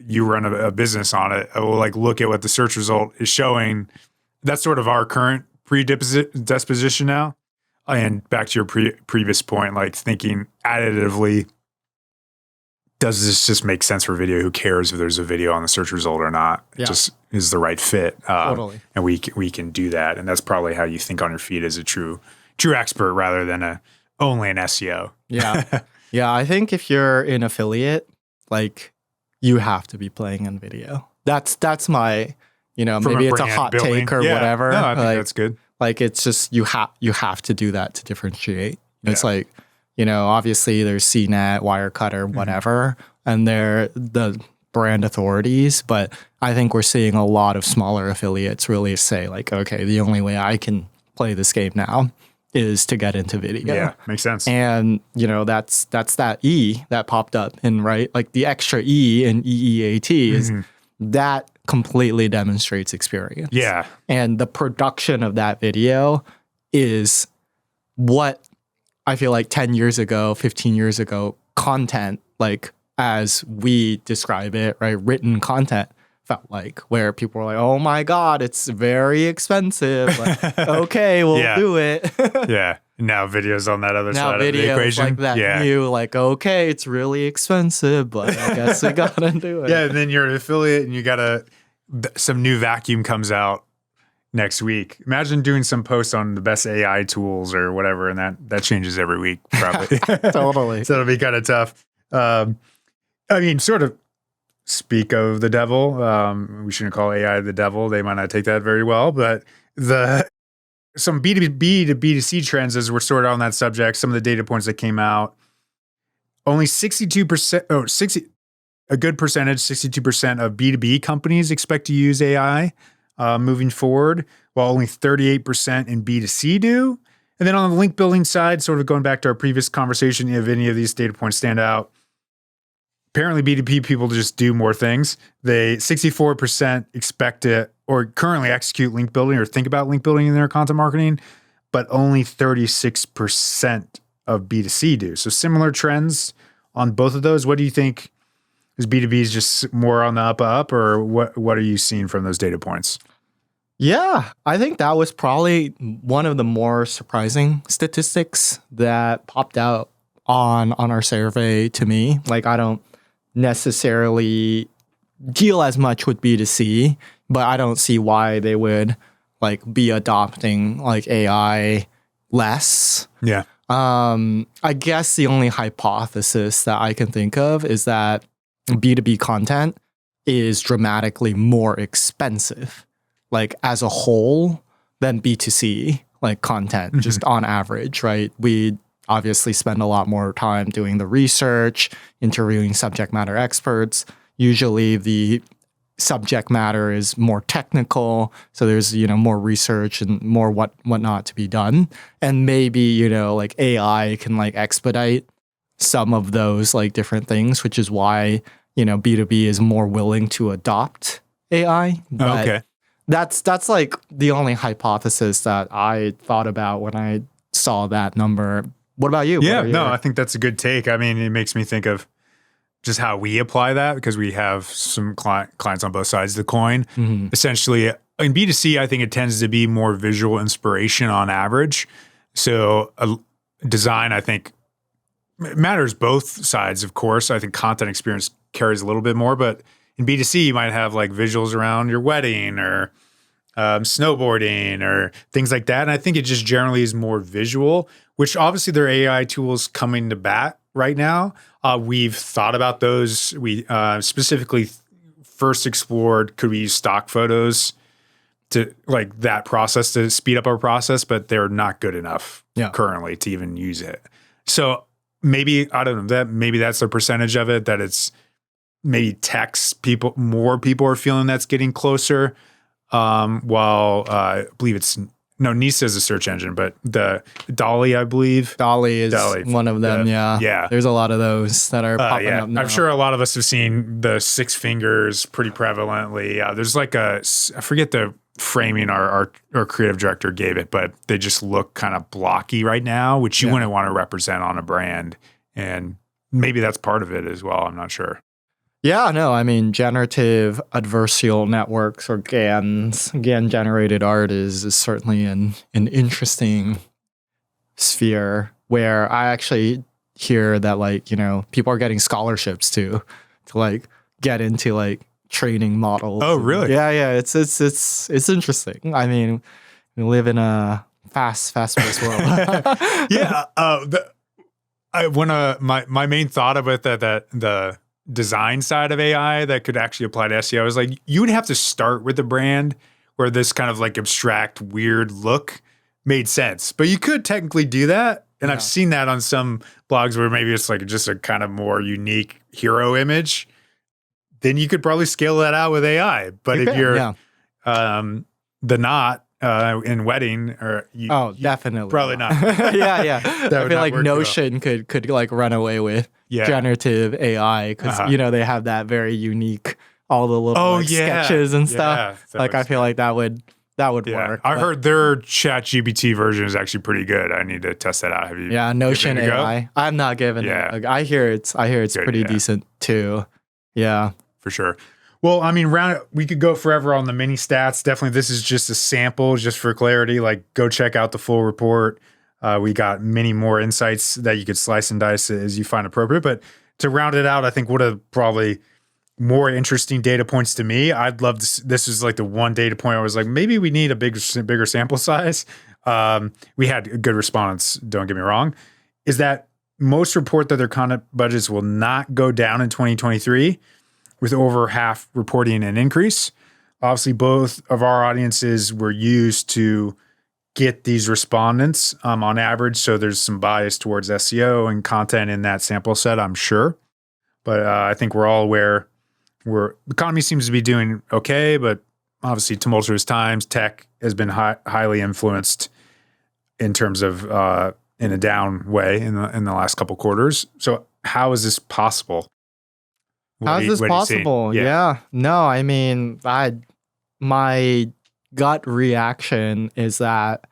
Speaker 1: you run a business on it, will like look at what the search result is showing. That's sort of our current predisposition now. And back to your previous point, like thinking additively, does this just make sense for video? Who cares if there's a video on the search result or not? It just is the right fit.
Speaker 2: Totally.
Speaker 1: And we can do that. And that's probably how you think on your feet as a true expert rather than only an SEO.
Speaker 2: Yeah. Yeah. I think if you're an affiliate, like you have to be playing in video. That's my, maybe it's a hot take or whatever.
Speaker 1: No, I think that's good.
Speaker 2: Like it's just you have to do that to differentiate. It's like, obviously there's CNET, Wirecutter, whatever, and they're the brand authorities. But I think we're seeing a lot of smaller affiliates really say like, okay, the only way I can play this game now is to get into video.
Speaker 1: Yeah, makes sense.
Speaker 2: And, that's that E that popped up in, right? Like the extra E in EEAT is that completely demonstrates experience.
Speaker 1: Yeah.
Speaker 2: And the production of that video is what I feel like 10 years ago, 15 years ago, content, like as we describe it, right? Written content felt like, where people were like, oh my God, it's very expensive. Like, okay, we'll do it.
Speaker 1: Yeah. Now videos on that other
Speaker 2: Now
Speaker 1: side of the equation.
Speaker 2: Like that new, like, okay, it's really expensive, but I guess we gotta do it.
Speaker 1: Yeah, and then you're an affiliate and you gotta, some new vacuum comes out next week. Imagine doing some posts on the best AI tools or whatever, and that changes every week, probably.
Speaker 2: Totally.
Speaker 1: So it'll be kind of tough. I mean, sort of speak of the devil. We shouldn't call AI the devil. They might not take that very well, but some B2B to B2C trends as we're sort of on that subject, some of the data points that came out, only 62%, a good percentage, 62% of B2B companies expect to use AI moving forward, while only 38% in B2C do. And then on the link building side, sort of going back to our previous conversation, if any of these data points stand out, apparently B2B people just do more things. 64% expect to or currently execute link building or think about link building in their content marketing, but only 36% of B2C do. So similar trends on both of those. What do you think? Is B2B just more on the up, or what are you seeing from those data points?
Speaker 2: Yeah, I think that was probably one of the more surprising statistics that popped out on our survey to me. Like, I don't necessarily deal as much with B2C, but I don't see why they would like be adopting like AI less.
Speaker 1: Yeah.
Speaker 2: I guess the only hypothesis that I can think of is that B2B content is dramatically more expensive, like as a whole, than B2C like content, just on average, right? We obviously spend a lot more time doing the research, interviewing subject matter experts. Usually the subject matter is more technical, so there's, you know, more research and more whatnot to be done. And maybe, you know, like AI can like expedite some of those like different things, which is why, you know, B2B is more willing to adopt AI. But
Speaker 1: Okay.
Speaker 2: That's like the only hypothesis that I thought about when I saw that number. What about you?
Speaker 1: Yeah, no, I think that's a good take. I mean, it makes me think of just how we apply that, because we have some clients on both sides of the coin.
Speaker 2: Mm-hmm.
Speaker 1: Essentially, in B2C, I think it tends to be more visual inspiration on average. So design, I think, matters both sides, of course. I think content experience carries a little bit more, but in B2C, you might have like visuals around your wedding or snowboarding or things like that. And I think it just generally is more visual, which obviously there are AI tools coming to bat right now. We've thought about those. We specifically first explored, could we use stock photos to like that process to speed up our process, but they're not good enough currently to even use it. So maybe, I don't know, maybe that's the percentage of it, that it's maybe text people, more people are feeling that's getting closer. While I believe Nisa is a search engine, but the Dolly, I believe.
Speaker 2: Dolly is one of them. Yeah. There's a lot of those that are popping up now.
Speaker 1: I'm sure a lot of us have seen the 6 fingers pretty prevalently. There's like I forget the framing our creative director gave it, but they just look kind of blocky right now, which you wouldn't want to represent on a brand. And maybe that's part of it as well. I'm not sure.
Speaker 2: Yeah, no, I mean, generative adversarial networks, or GANs, GAN-generated art is certainly an interesting sphere where I actually hear that, like, you know, people are getting scholarships to like get into like training models.
Speaker 1: Oh, really?
Speaker 2: Yeah, it's interesting. I mean, we live in a fast-paced world.
Speaker 1: Yeah, my main thought of it that the design side of AI that could actually apply to SEO is like, you would have to start with a brand where this kind of like abstract, weird look made sense. But you could technically do that. And I've seen that on some blogs where maybe it's like just a kind of more unique hero image. Then you could probably scale that out with AI. But if you're the knot in wedding, or
Speaker 2: definitely
Speaker 1: probably not.
Speaker 2: Yeah. I feel like Notion could like run away with generative AI, because you know, they have that very unique all the little sketches and stuff.
Speaker 1: Yeah,
Speaker 2: like I feel like that would work.
Speaker 1: I heard their Chat GPT version is actually pretty good. I need to test that out. Have you?
Speaker 2: Yeah, Notion AI. I'm not giving it. I hear it's good, pretty decent too. Yeah,
Speaker 1: for sure. Well, I mean, we could go forever on the mini stats. Definitely, this is just a sample, just for clarity. Like, go check out the full report. We got many more insights that you could slice and dice as you find appropriate. But to round it out, I think one of probably more interesting data points to me, I'd love to, this is like the one data point I was like, maybe we need a bigger sample size. We had a good response, don't get me wrong, is that most report that their content budgets will not go down in 2023, with over half reporting an increase. Obviously, both of our audiences were used to get these respondents on average. So there's some bias towards SEO and content in that sample set, I'm sure. But I think we're all aware the economy seems to be doing okay, but obviously tumultuous times. Tech has been highly influenced in terms of in a down way in the last couple quarters. So how is this possible?
Speaker 2: How is this possible? Yeah. No, I mean, my gut reaction is that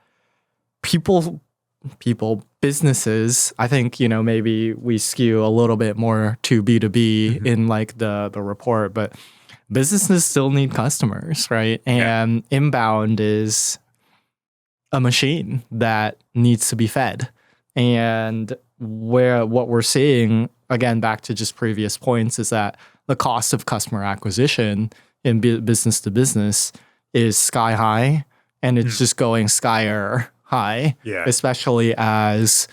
Speaker 2: businesses, I think, maybe we skew a little bit more to B2B in like the report, but businesses still need customers, right? And inbound is a machine that needs to be fed. And what we're seeing, again, back to just previous points, is that the cost of customer acquisition in business to business is sky high, and it's just going sky high, especially as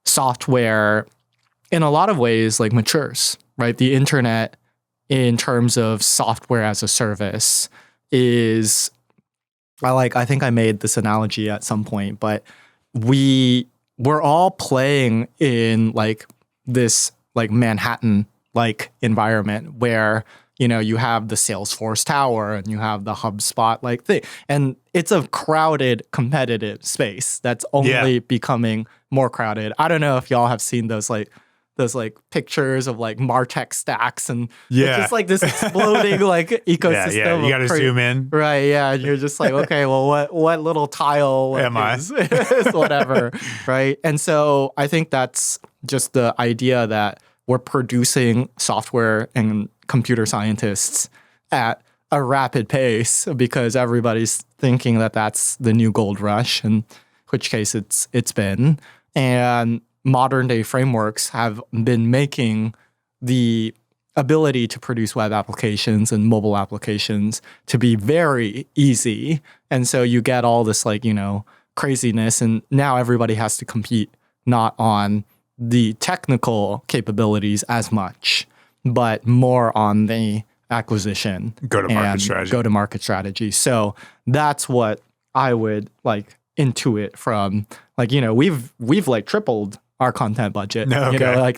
Speaker 2: software in a lot of ways like matures, right? The internet in terms of software as a service is, I think I made this analogy at some point, but we're all playing in like this like Manhattan like environment where you have the Salesforce tower and you have the HubSpot like thing, and it's a crowded competitive space that's only becoming more crowded. I don't know if y'all have seen those pictures of like MarTech stacks, and it's just like this exploding like ecosystem.
Speaker 1: Yeah, you got to zoom in,
Speaker 2: right? Yeah, and you're just like, okay, well, what little tile is whatever, right? And so I think that's just the idea that we're producing software and computer scientists at a rapid pace because everybody's thinking that that's the new gold rush, in which case it's been. And modern day frameworks have been making the ability to produce web applications and mobile applications to be very easy. And so you get all this craziness, and now everybody has to compete not on the technical capabilities as much, but more on the acquisition go-to-market strategy. So that's what I would intuit from we've tripled our content budget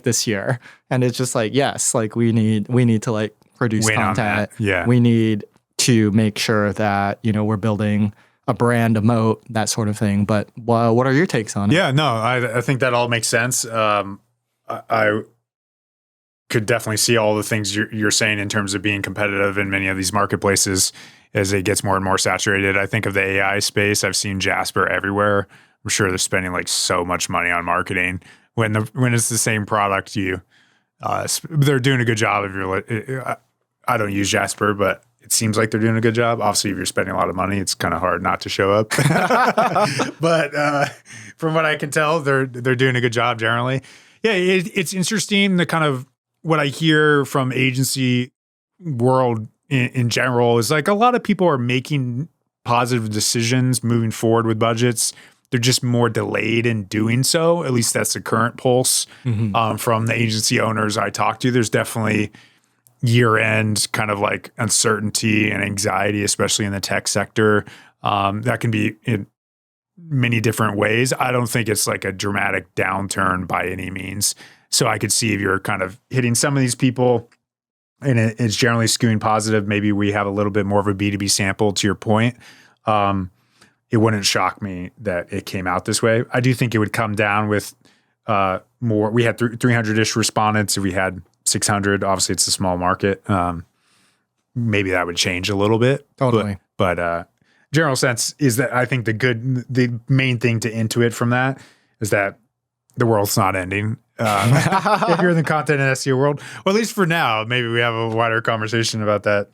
Speaker 2: this year, and it's just yes, we need to produce
Speaker 1: win
Speaker 2: content.
Speaker 1: Yeah,
Speaker 2: we need to make sure that we're building a brand, a moat, that sort of thing. But what are your takes on it?
Speaker 1: Yeah, no, I think that all makes sense. I could definitely see all the things you're saying in terms of being competitive in many of these marketplaces as it gets more and more saturated. I think of the AI space. I've seen Jasper everywhere. I'm sure they're spending so much money on marketing when it's the same product. They're doing a good job. I don't use Jasper, but it seems like they're doing a good job. Obviously, if you're spending a lot of money, it's kind of hard not to show up. But from what I can tell, they're doing a good job generally. Yeah, it's interesting the kind of what I hear from agency world in general is a lot of people are making positive decisions moving forward with budgets. They're just more delayed in doing so. At least that's the current pulse from the agency owners I talk to. There's definitely year-end kind of uncertainty and anxiety, especially in the tech sector. That can be in many different ways. I don't think it's a dramatic downturn by any means. So I could see if you're kind of hitting some of these people and it's generally skewing positive. Maybe we have a little bit more of a B2B sample, to your point. It wouldn't shock me that it came out this way. I do think it would come down with more. We had 300-ish respondents. If we had 600, obviously it's a small market. maybe that would change a little bit.
Speaker 2: Totally.
Speaker 1: But general sense is that I think the main thing to intuit from that is that the world's not ending. If you're in the content and SEO world, well, at least for now, maybe we have a wider conversation about that.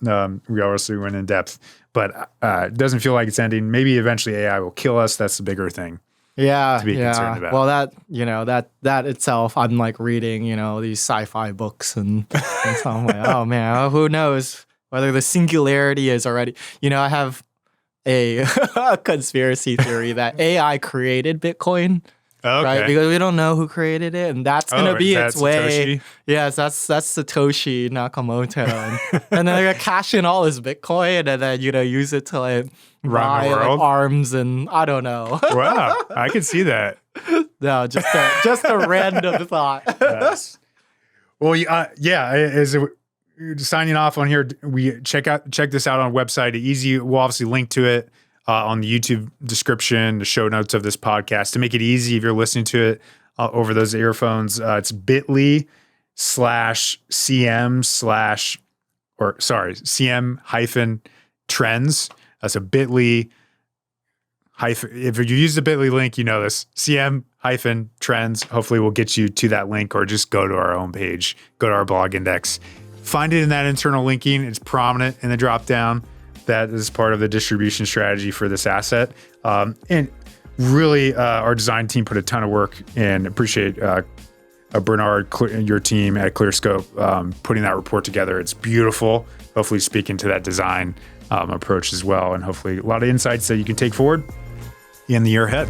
Speaker 1: We obviously went in depth, but it doesn't feel like it's ending. Maybe eventually AI will kill us. That's the bigger thing.
Speaker 2: Yeah,
Speaker 1: to be concerned about.
Speaker 2: Well, that itself, I'm like reading, these sci-fi books and so I'm like, oh man, who knows whether the singularity is already. I have a conspiracy theory that AI created Bitcoin.
Speaker 1: Okay.
Speaker 2: Right, because we don't know who created it, and that's gonna be its way.
Speaker 1: Satoshi?
Speaker 2: Yes, that's Satoshi Nakamoto, and then they're gonna cash in all his Bitcoin, and then use it to like buy like arms, and I don't know.
Speaker 1: Wow, I can see that.
Speaker 2: No, just a random thought.
Speaker 1: Yes. Well, as signing off on here, we check this out on our website. Easy, we'll obviously link to it on the YouTube description, the show notes of this podcast to make it easy if you're listening to it over those earphones. It's bit.ly/CM/ CM -trends. That's a bit.ly if you use the bit.ly link, you know this, CM-trends. Hopefully we'll get you to that link, or just go to our homepage, go to our blog index. Find it in that internal linking. It's prominent in the drop down. That is part of the distribution strategy for this asset. And really, our design team put a ton of work in. Appreciate Bernard, your team at ClearScope, putting that report together. It's beautiful. Hopefully speaking to that design approach as well. And hopefully a lot of insights that you can take forward in the year ahead.